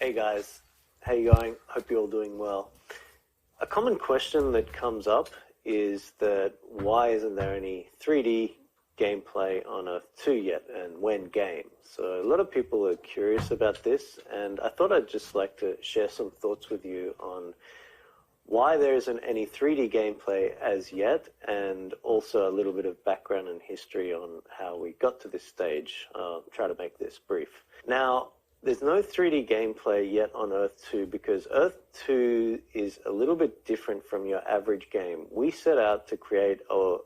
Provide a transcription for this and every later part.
Hey guys, how you going? Hope you're all doing well. A common question that comes up is that why isn't there any 3D gameplay on Earth 2 yet, and when game? So a lot of people are curious about this, and I thought I'd just like to share some thoughts with you on why there isn't any 3D gameplay as yet, and also a little bit of background and history on how we got to this stage. I'll try to make this brief. Now, there's no 3D gameplay yet on Earth 2 because Earth 2 is a little bit different from your average game. We set out to create a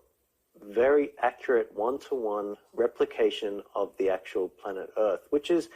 very accurate one-to-one replication of the actual planet Earth, which is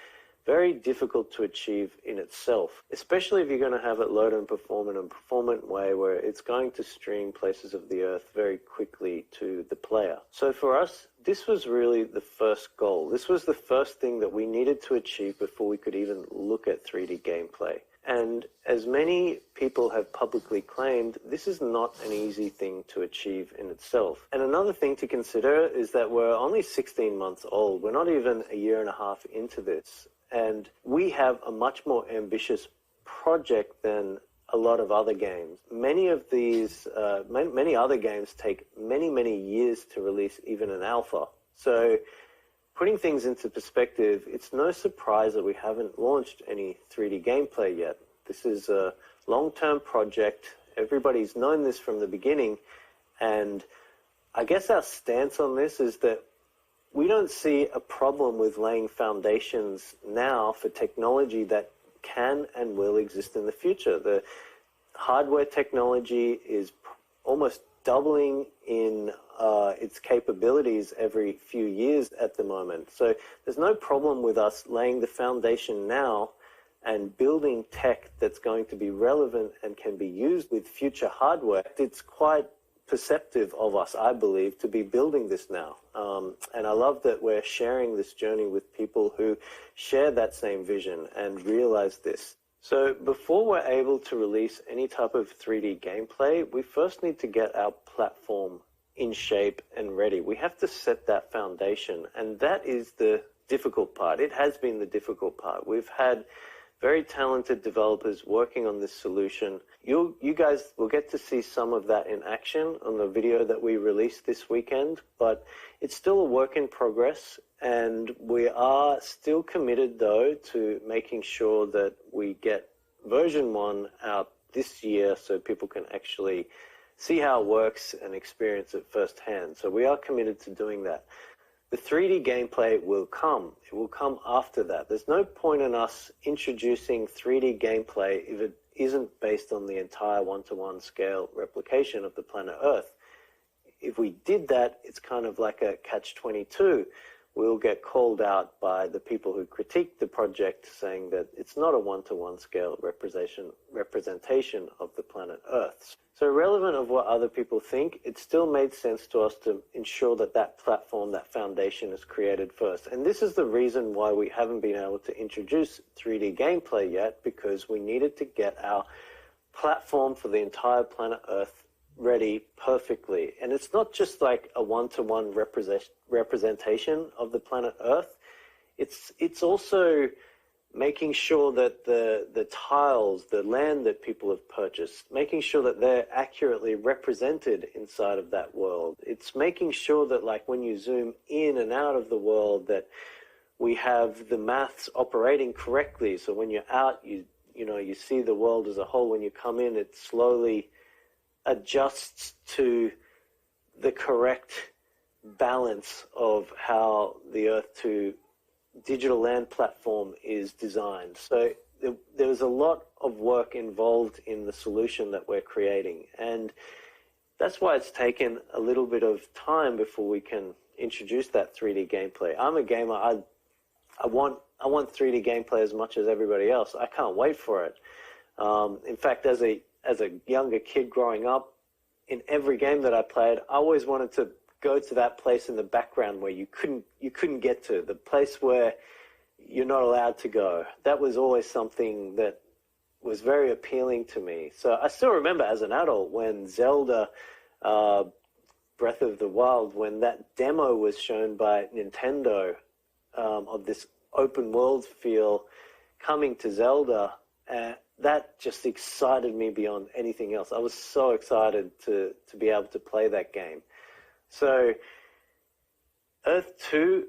very difficult to achieve in itself, especially if you're going to have it load and perform in a performant way where it's going to stream places of the Earth very quickly to the player. So for us, this was really the first goal. This was the first thing that we needed to achieve before we could even look at 3D gameplay. And as many people have publicly claimed, this is not an easy thing to achieve in itself. And another thing to consider is that we're only 16 months old. We're not even a year and a half into this. And we have a much more ambitious project than a lot of other games. Many of these, many other games take many years to release even an alpha. So putting things into perspective, it's no surprise that we haven't launched any 3D gameplay yet. This is a long-term project. Everybody's known this from the beginning. And I guess our stance on this is that we don't see a problem with laying foundations now for technology that can and will exist in the future. The hardware technology is almost doubling in its capabilities every few years at the moment. So there's no problem with us laying the foundation now and building tech that's going to be relevant and can be used with future hardware. It's quite perceptive of us, I believe, to be building this now. And I love that we're sharing this journey with people who share that same vision and realize this. So before we're able to release any type of 3D gameplay, we first need to get our platform in shape and ready. We have to set that foundation, and that is the difficult part. It has been the difficult part. We've had very talented developers working on this solution. You guys will get to see some of that in action on the video that we released this weekend, but it's still a work in progress, and we are still committed, though, to making sure that we get version 1 out this year so people can actually see how it works and experience it firsthand. So we are committed to doing that. The 3D gameplay will come. It will come after that. There's no point in us introducing 3D gameplay if it isn't based on the entire one-to-one scale replication of the planet Earth. If we did that, it's kind of like a catch-22. We'll get called out by the people who critique the project saying that it's not a one-to-one scale representation of the planet Earth. So irrelevant of what other people think, it still made sense to us to ensure that that platform, that foundation is created first. And this is the reason why we haven't been able to introduce 3D gameplay yet, because we needed to get our platform for the entire planet Earth ready perfectly. And it's not just like a one-to-one representation of the planet Earth. It's also making sure that the tiles, the land that people have purchased, making sure that they're accurately represented inside of that world. It's making sure that, like, when you zoom in and out of the world, that we have the maths operating correctly. So when you're out, you see the world as a whole. When you come in, it slowly adjusts to the correct balance of how the Earth 2 digital land platform is designed. So there was a lot of work involved in the solution that we're creating, and that's why it's taken a little bit of time before we can introduce that 3D gameplay. I'm a gamer. I want 3D gameplay as much as everybody else. I can't wait for it. In fact, as a younger kid growing up, in every game that I played, I always wanted to go to that place in the background where you couldn't get to, the place where you're not allowed to go. That was always something that was very appealing to me. So I still remember as an adult when Zelda Breath of the Wild, when that demo was shown by Nintendo of this open world feel, coming to Zelda, that just excited me beyond anything else. I was so excited to be able to play that game. So Earth 2,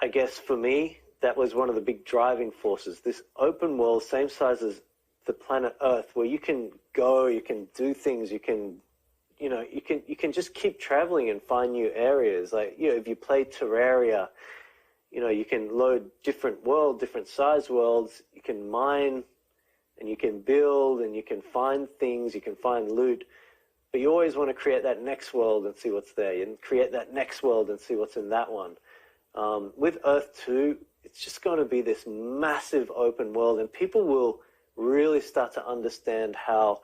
I guess for me, that was one of the big driving forces. This open world, same size as the planet Earth, where you can go, you can do things, you can just keep traveling and find new areas. Like, if you play Terraria, you can load different size worlds, you can mine and you can build and you can find things, you can find loot, but you always want to create that next world and see what's there, and create that next world and see what's in that one. With Earth 2, it's just going to be this massive open world, and people will really start to understand how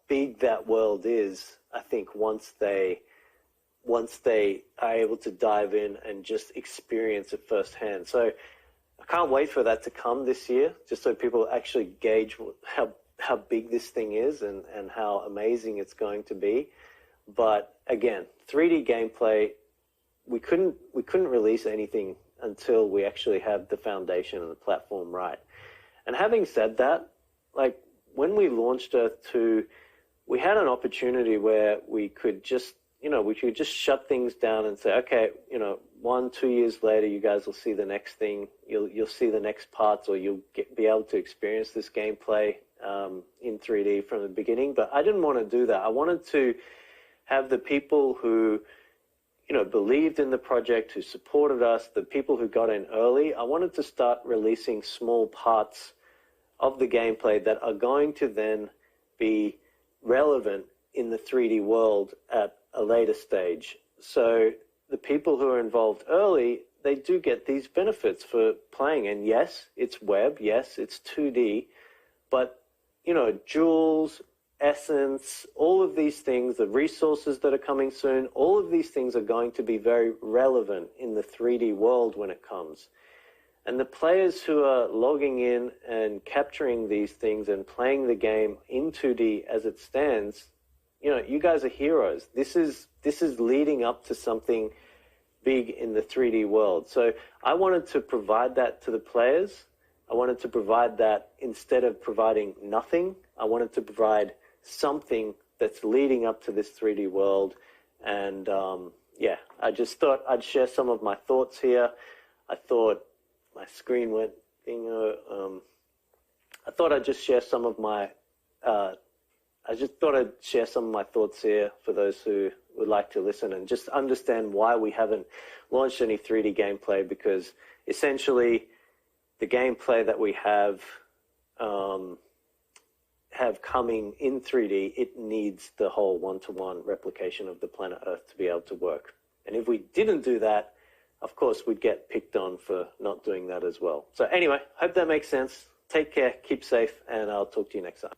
big that world is, I think, once they are able to dive in and just experience it firsthand. So I can't wait for that to come this year, just so people actually gauge how big this thing is and how amazing it's going to be. But again, 3D gameplay, we couldn't release anything until we actually have the foundation and the platform right. And having said that, like when we launched Earth 2, we had an opportunity where we could just shut things down and say, okay, 1-2 years later, you guys will see the next thing. You'll see the next parts, or you'll be able to experience this gameplay in 3D from the beginning. But I didn't want to do that. I wanted to have the people who believed in the project, who supported us, the people who got in early. I wanted to start releasing small parts of the gameplay that are going to then be relevant in the 3D world at a later stage. So the people who are involved early, they do get these benefits for playing. And yes, it's web, yes, it's 2D, but Jules, Essence, all of these things, the resources that are coming soon, all of these things are going to be very relevant in the 3D world when it comes. And the players who are logging in and capturing these things and playing the game in 2D as it stands, you guys are heroes. This is leading up to something big in the 3D world. So I wanted to provide that to the players. I wanted to provide that instead of providing nothing. I wanted to provide something that's leading up to this 3D world. And I just thought I'd share some of my thoughts here. I thought my screen went I thought I'd just share some of my thoughts here for those who would like to listen and just understand why we haven't launched any 3D gameplay, because essentially the gameplay that we have coming in 3D, it needs the whole one-to-one replication of the planet Earth to be able to work. And if we didn't do that, of course, we'd get picked on for not doing that as well. So anyway, hope that makes sense. Take care, keep safe, and I'll talk to you next time.